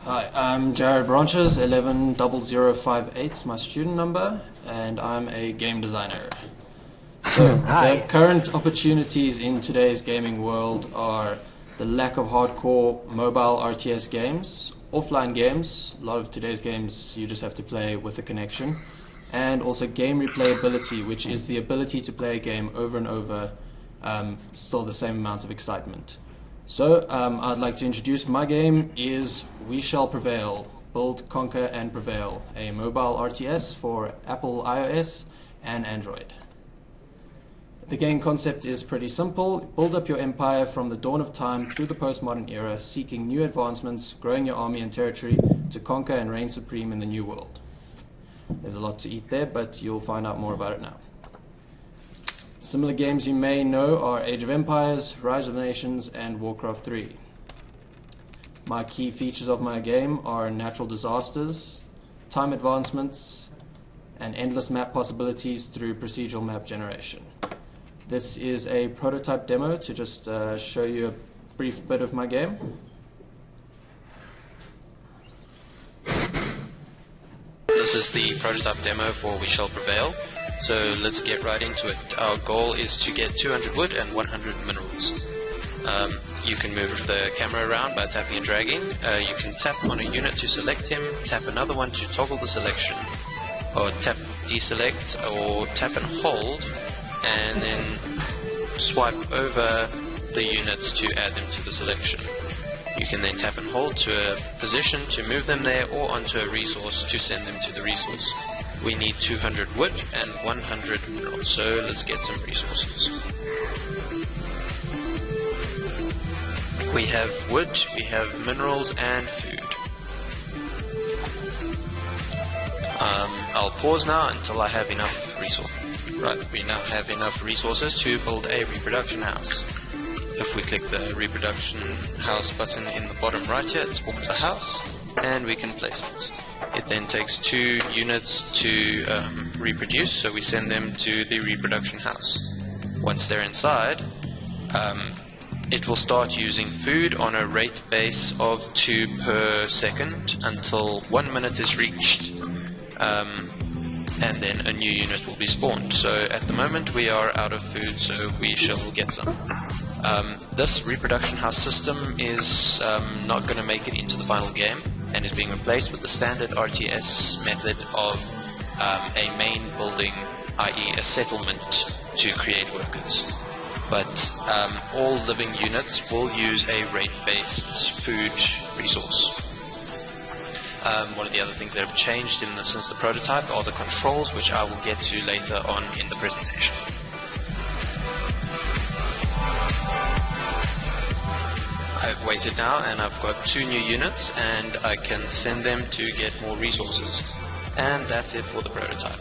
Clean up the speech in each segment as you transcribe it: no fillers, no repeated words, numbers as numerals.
Hi, I'm Jared Branches, 110058 is my student number, and I'm a game designer. So, Hi. the current opportunities in today's gaming world are the lack of hardcore mobile RTS games, offline games, a lot of today's games you just have to play with a connection, and also game replayability, which is the ability to play a game over and over, still the same amount of excitement. So, I'd like to introduce my game is We Shall Prevail, Build, Conquer and Prevail, a mobile RTS for Apple iOS and Android. The game concept is pretty simple. Build up your empire from the dawn of time through the postmodern era, seeking new advancements, growing your army and territory to conquer and reign supreme in the new world. There's a lot to eat there, but you'll find out more about it now. Similar games you may know are Age of Empires, Rise of Nations, and Warcraft 3. My key features of my game are natural disasters, time advancements, and endless map possibilities through procedural map generation. This is a prototype demo to just show you a brief bit of my game. This is the prototype demo for We Shall Prevail. So let's get right into it. Our goal is to get 200 wood and 100 minerals. You can move the camera around by tapping and dragging. You can tap on a unit to select him, tap another one to toggle the selection, or tap deselect, or tap and hold, and then swipe over the units to add them to the selection. You can then tap and hold to a position to move them there, or onto a resource to send them to the resource. We need 200 wood and 100 minerals, so let's get some resources. We have wood, we have minerals and food. I'll pause now until I have enough resources. Right, we now have enough resources to build a reproduction house. If we click the reproduction house button in the bottom right here, it spawns a house, and we can place it. It then takes 2 units to reproduce, so we send them to the reproduction house. Once they're inside, it will start using food on a rate base of 2 per second until 1 minute is reached, and then a new unit will be spawned. So at the moment we are out of food, so we shall get some. This reproduction house system is not going to make it into the final game, and is being replaced with the standard RTS method of a main building, i.e. a settlement to create workers. But all living units will use a rate-based food resource. One of the other things that have changed since the prototype are the controls, which I will get to later on in the presentation. I've waited now, and I've got 2 new units, and I can send them to get more resources. And that's it for the prototype.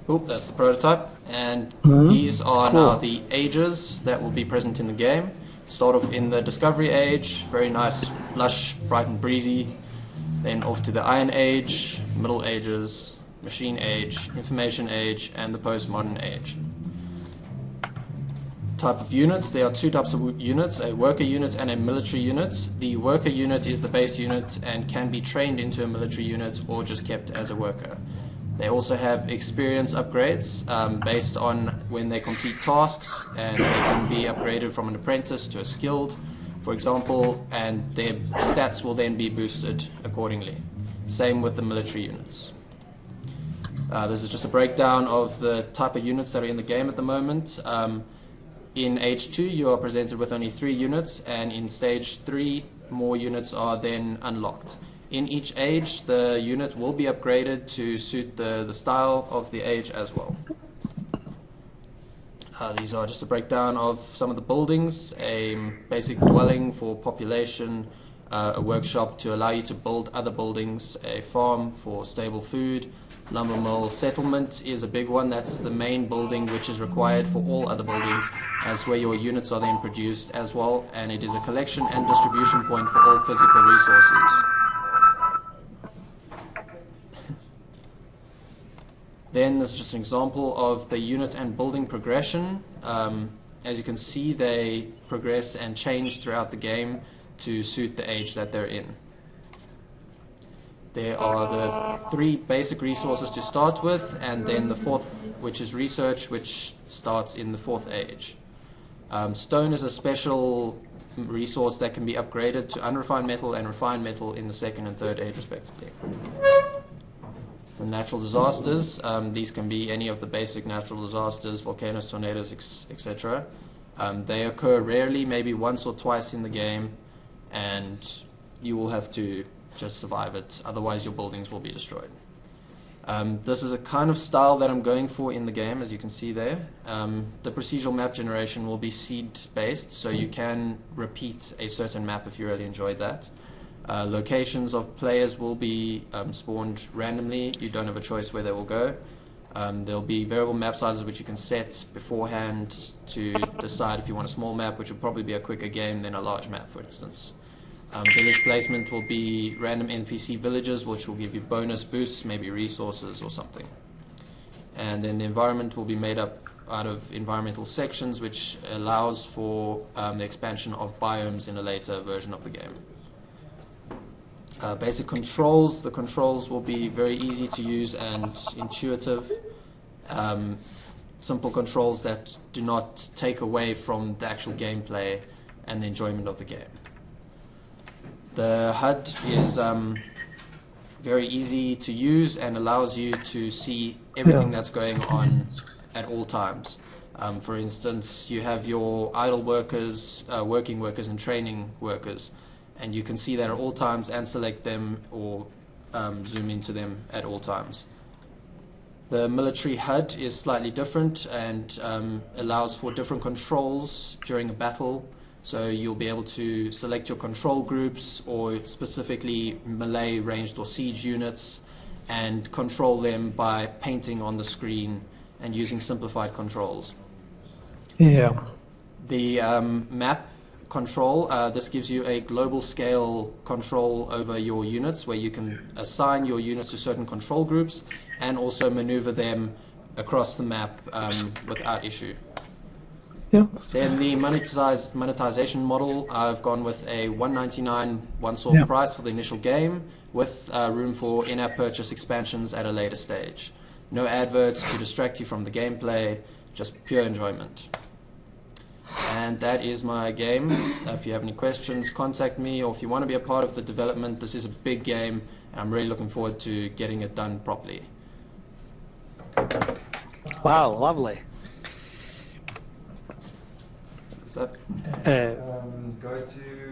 Cool, that's the prototype, and these are now the ages that will be present in the game. Start off in the Discovery Age, very nice, lush, bright and breezy. Then off to the Iron Age, Middle Ages, Machine Age, Information Age, and the Postmodern Age. Type of units, there are 2 types of units, a worker unit and a military unit. The worker unit is the base unit and can be trained into a military unit or just kept as a worker. They also have experience upgrades based on when they complete tasks, and they can be upgraded from an apprentice to a skilled, for example, and their stats will then be boosted accordingly. Same with the military units. This is just a breakdown of the type of units that are in the game at the moment. In Age 2 you are presented with only 3 units, and in Stage 3 more units are then unlocked. In each age the unit will be upgraded to suit the style of the age as well. These are just a breakdown of some of the buildings: a basic dwelling for population, a workshop to allow you to build other buildings, a farm for stable food, lumber mill. Settlement is a big one. That's the main building which is required for all other buildings. That's where your units are then produced as well, and it is a collection and distribution point for all physical resources. Then this is just an example of the unit and building progression. as you can see, they progress and change throughout the game to suit the age that they're in. There are the 3 basic resources to start with, and then the 4th, which is research, which starts in the 4th age. Stone is a special resource that can be upgraded to unrefined metal and refined metal in the 2nd and 3rd age respectively. The natural disasters, these can be any of the basic natural disasters, volcanoes, tornadoes, etc. They occur rarely, maybe once or twice in the game, and you will have to just survive it, otherwise your buildings will be destroyed. This is a kind of style that I'm going for in the game, as you can see there. The procedural map generation will be seed based, so you can repeat a certain map if you really enjoyed that. Locations of players will be spawned randomly. You don't have a choice where they will go. There'll be variable map sizes which you can set beforehand to decide if you want a small map, which will probably be a quicker game than a large map, for instance. Village placement will be random NPC villages, which will give you bonus boosts, maybe resources or something. And then the environment will be made up out of environmental sections, which allows for the expansion of biomes in a later version of the game. Basic controls. The controls will be very easy to use and intuitive. Simple controls that do not take away from the actual gameplay and the enjoyment of the game. The HUD is very easy to use and allows you to see everything that's going on at all times. For instance, you have your idle workers, working workers and training workers, and you can see that at all times and select them or zoom into them at all times. The military HUD is slightly different and allows for different controls during a battle. So you'll be able to select your control groups or specifically melee, ranged or siege units and control them by painting on the screen and using simplified controls. Yeah. The map control, this gives you a global scale control over your units where you can assign your units to certain control groups and also maneuver them across the map without issue. Yeah. Then the monetization model, I've gone with a $1.99 one-source price for the initial game with room for in-app purchase expansions at a later stage. No adverts to distract you from the gameplay, just pure enjoyment. And that is my game. If you have any questions, contact me, or if you want to be a part of the development, this is a big game and I'm really looking forward to getting it done properly. Wow, lovely. Is that? Go to